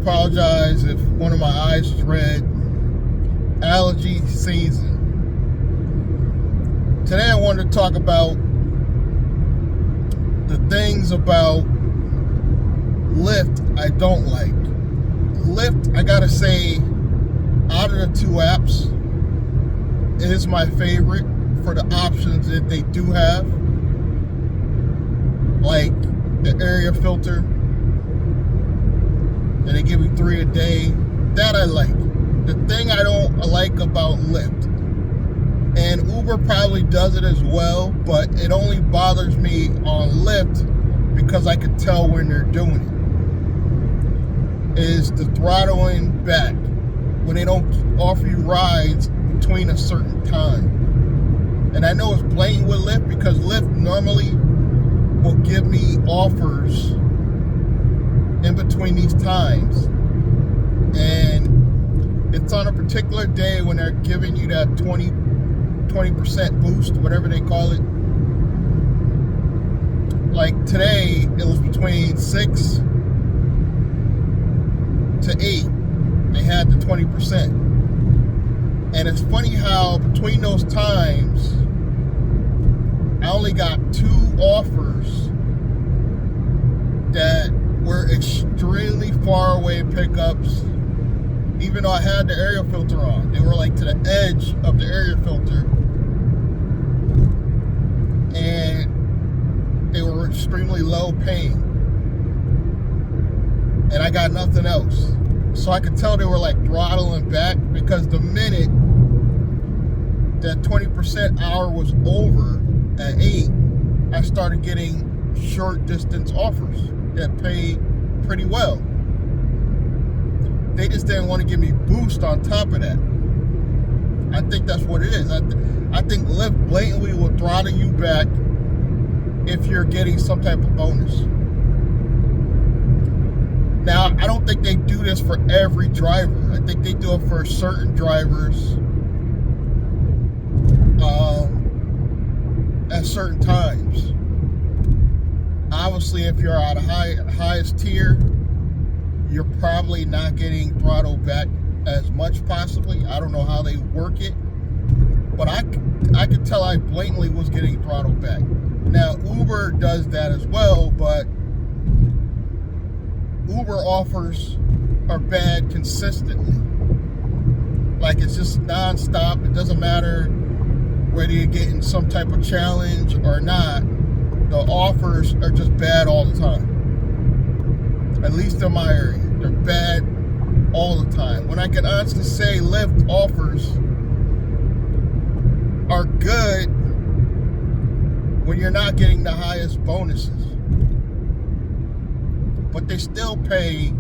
apologize if one of my eyes is red. Allergy season. Today I wanted to talk about the things about Lyft I don't like. Lyft, I gotta say, out of the two apps, it is my favorite for the options that they do have, like the area filter, and they give you 3 a day. That I like. The thing I don't like about Lyft, and Uber probably does it as well, but it only bothers me on Lyft because I can tell when they're doing it, is the throttling back when they don't offer you rides between a certain time. And I know it's blatant with Lyft because Lyft normally will give me offers in between these times, and it's on a particular day when they're giving you that 20% boost, whatever they call it. Like today, it was between 6 to 8. They had the 20%. And it's funny how between those times, I only got 2 offers that were extremely far away pickups. Even though I had the area filter on, they were like to the edge of the area filter, and they were extremely low paying, and I got nothing else. So I could tell they were like throttling back, because the minute that 20% hour was over at 8, I started getting short distance offers that pay pretty well. They just didn't want to give me boost on top of that. I think that's what it is. I think Lyft blatantly will throttle you back if you're getting some type of bonus. Now, I don't think they do this for every driver. I think they do it for certain drivers at certain times. Obviously, if you're at a highest tier, you're probably not getting throttled back as much, possibly. I don't know how they work it, but I could tell I blatantly was getting throttled back. Now, Uber does that as well, but Uber offers are bad consistently. Like, it's just non-stop. It doesn't matter whether you're getting some type of challenge or not. The offers are just bad all the time. At least in my area, they're bad all the time. When I can honestly say Lyft offers are good when you're not getting the highest bonuses, but they still pay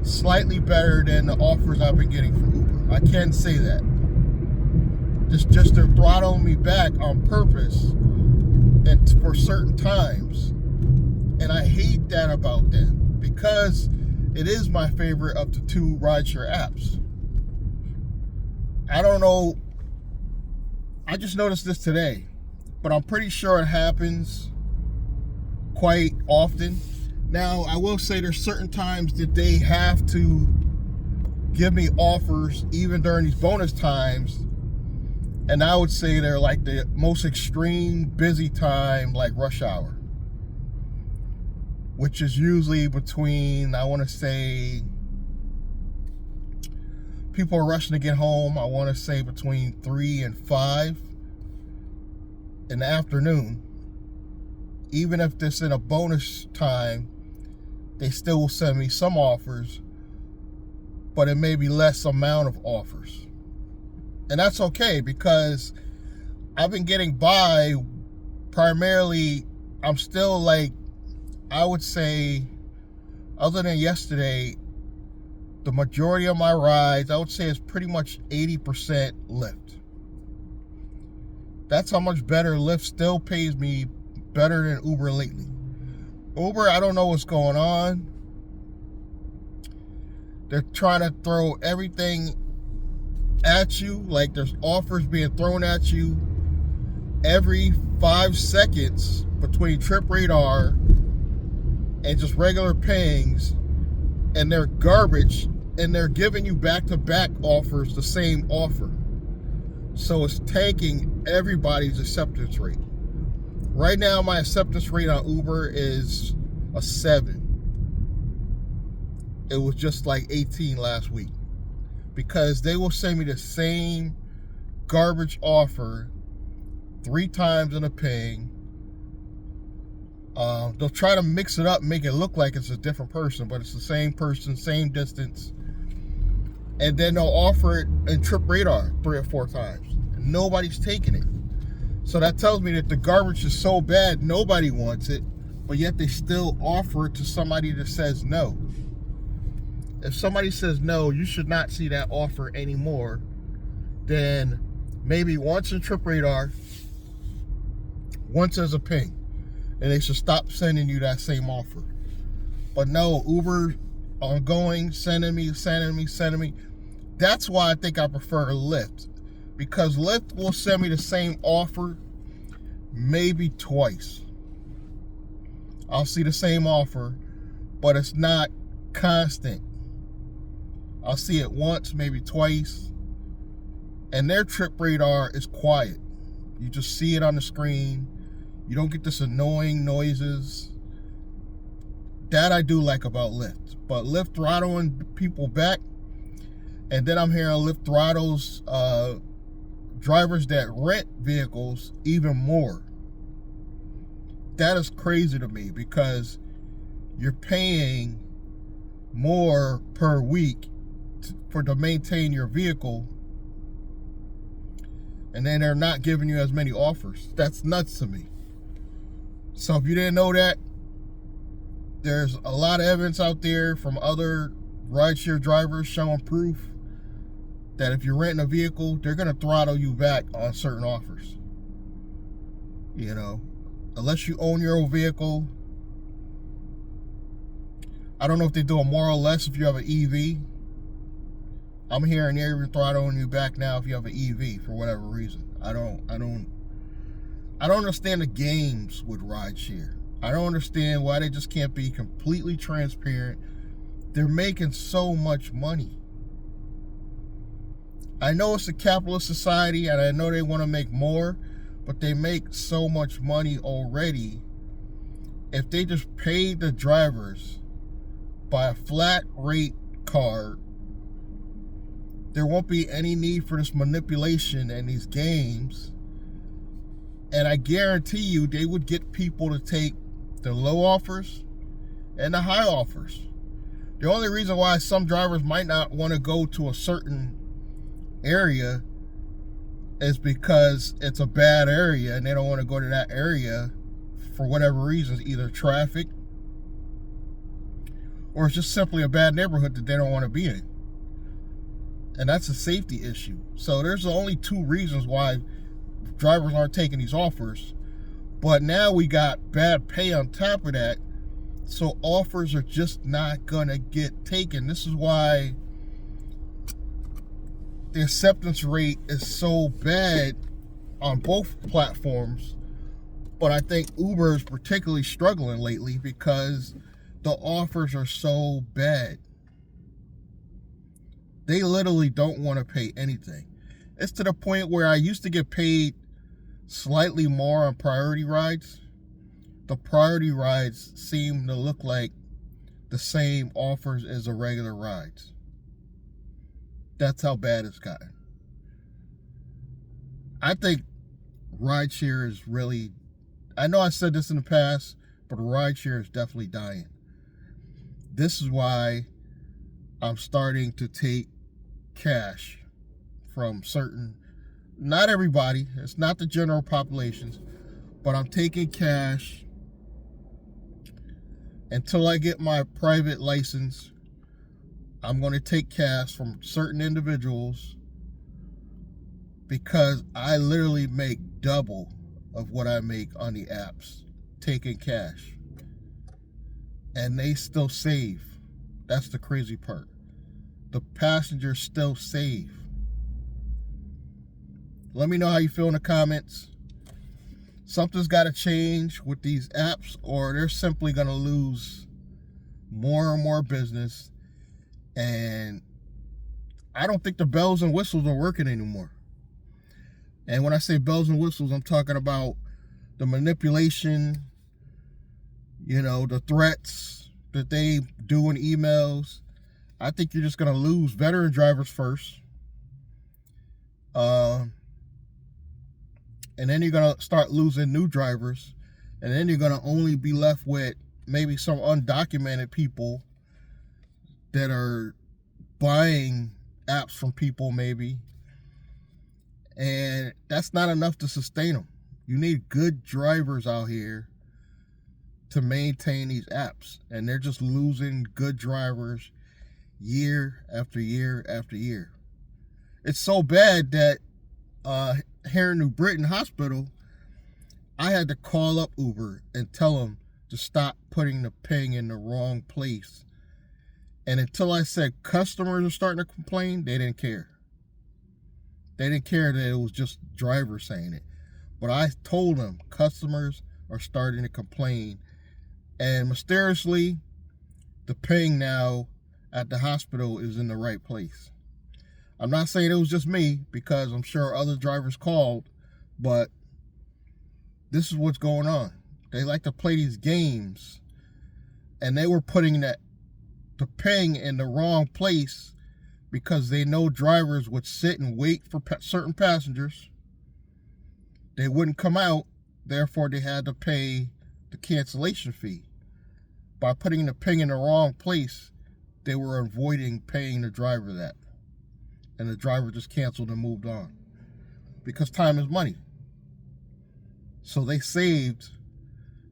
slightly better than the offers I've been getting from Uber. I can say that. Just they're throttling me back on purpose and for certain times, and I hate that about them, because it is my favorite of the 2 rideshare apps. I don't know, I just noticed this today, but I'm pretty sure it happens quite often. Now, I will say there's certain times that they have to give me offers even during these bonus times, and I would say they're like the most extreme busy time, like rush hour, which is usually between, I want to say, people are rushing to get home, I want to say between 3 and 5 in the afternoon. Even if this in a bonus time, they still will send me some offers, but it may be less amount of offers. And that's okay, because I've been getting by primarily, I'm still like, I would say, other than yesterday, the majority of my rides, I would say, is pretty much 80% Lyft. That's how much better Lyft still pays me, better than Uber lately. Uber, I don't know what's going on. They're trying to throw everything at you, like there's offers being thrown at you every 5 seconds between Trip Radar and just regular pings, and they're garbage, and they're giving you back-to-back offers, the same offer. So it's tanking everybody's acceptance rate. Right now, my acceptance rate on Uber is a 7. It was just like 18 last week, because they will send me the same garbage offer 3 times in a ping. They'll try to mix it up, make it look like it's a different person, but it's the same person, same distance. And then they'll offer it in Trip Radar 3 or 4 times. Nobody's taking it. So that tells me that the garbage is so bad, nobody wants it, but yet they still offer it to somebody that says no. If somebody says no, you should not see that offer anymore, then maybe once in Trip Radar, once as a ping, and they should stop sending you that same offer. But no, Uber ongoing, sending me. That's why I think I prefer Lyft, because Lyft will send me the same offer maybe twice. I'll see the same offer, but it's not constant. I'll see it once, maybe twice, and their Trip Radar is quiet. You just see it on the screen. You don't get this annoying noises. That I do like about Lyft. But Lyft throttling people back, and then I'm hearing Lyft throttles drivers that rent vehicles even more. That is crazy to me, because you're paying more per week to maintain your vehicle, and then they're not giving you as many offers. That's nuts to me. So if you didn't know that, there's a lot of evidence out there from other rideshare drivers showing proof that if you're renting a vehicle, they're going to throttle you back on certain offers. You know, unless you own your own vehicle. I don't know if they do it more or less if you have an EV. I'm hearing they're even throttling you back now if you have an EV for whatever reason. I don't understand the games with rideshare. I don't understand why they just can't be completely transparent. They're making so much money. I know it's a capitalist society, and I know they want to make more, but they make so much money already. If they just paid the drivers by a flat rate card, there won't be any need for this manipulation and these games. And I guarantee you they would get people to take the low offers and the high offers. The only reason why some drivers might not want to go to a certain area is because it's a bad area and they don't want to go to that area for whatever reasons, either traffic or it's just simply a bad neighborhood that they don't want to be in. And that's a safety issue. So there's only 2 reasons why drivers aren't taking these offers. But now we got bad pay on top of that, so offers are just not gonna get taken. This is why the acceptance rate is so bad on both platforms. But I think Uber is particularly struggling lately because the offers are so bad. They literally don't want to pay anything. It's to the point where I used to get paid slightly more on priority rides. The priority rides seem to look like the same offers as the regular rides. That's how bad it's gotten. I think rideshare is really, I know I said this in the past, but rideshare is definitely dying. This is why I'm starting to take cash from certain, not everybody, it's not the general populations, but I'm taking cash until I get my private license. I'm going to take cash from certain individuals because I literally make double of what I make on the apps taking cash, and they still save. That's the crazy part. The passengers still save. Let me know how you feel in the comments. Something's got to change with these apps, or they're simply going to lose more and more business. And I don't think the bells and whistles are working anymore. And when I say bells and whistles, I'm talking about the manipulation, the threats that they do in emails. I think you're just going to lose veteran drivers first. And then you're going to start losing new drivers. And then you're going to only be left with maybe some undocumented people that are buying apps from people maybe. And that's not enough to sustain them. You need good drivers out here to maintain these apps. And they're just losing good drivers year after year after year. It's so bad that here in New Britain Hospital, I had to call up Uber and tell them to stop putting the ping in the wrong place. And until I said customers are starting to complain, they didn't care. They didn't care that it was just drivers saying it. But I told them customers are starting to complain. And mysteriously, the ping now at the hospital is in the right place. I'm not saying it was just me, because I'm sure other drivers called, but this is what's going on. They like to play these games, and they were putting the ping in the wrong place because they know drivers would sit and wait for certain passengers. They wouldn't come out, therefore they had to pay the cancellation fee. By putting the ping in the wrong place, they were avoiding paying the driver that. And the driver just canceled and moved on. Because time is money. So they saved,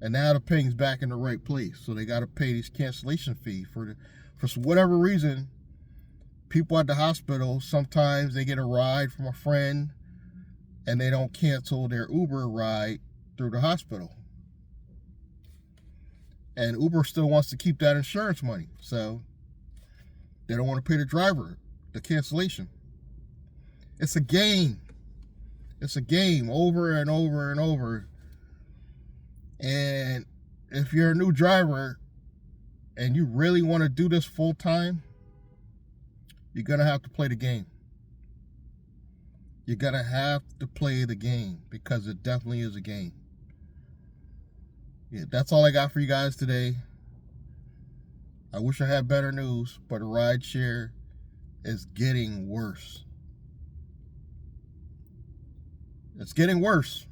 and now the ping's back in the right place. So they got to pay this cancellation fee for whatever reason. People at the hospital, sometimes they get a ride from a friend and they don't cancel their Uber ride through the hospital. And Uber still wants to keep that insurance money. So they don't want to pay the driver the cancellation. It's a game. It's a game over and over and over. And if you're a new driver and you really want to do this full time, you're going to have to play the game. You're going to have to play the game, because it definitely is a game. Yeah, that's all I got for you guys today. I wish I had better news, but rideshare is getting worse. It's getting worse.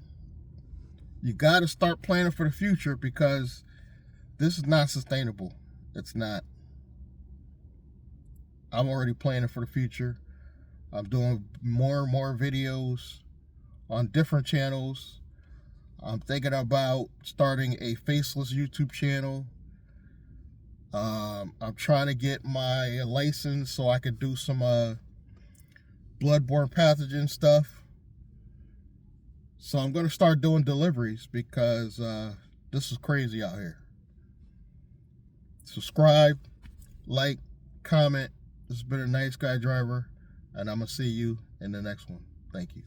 You got to start planning for the future, because this is not sustainable. It's not. I'm already planning for the future. I'm doing more and more videos on different channels. I'm thinking about starting a faceless YouTube channel. I'm trying to get my license so I could do some bloodborne pathogen stuff. So I'm going to start doing deliveries, because this is crazy out here. Subscribe, like, comment. This has been a Nice Guy Driver, and I'm going to see you in the next one. Thank you.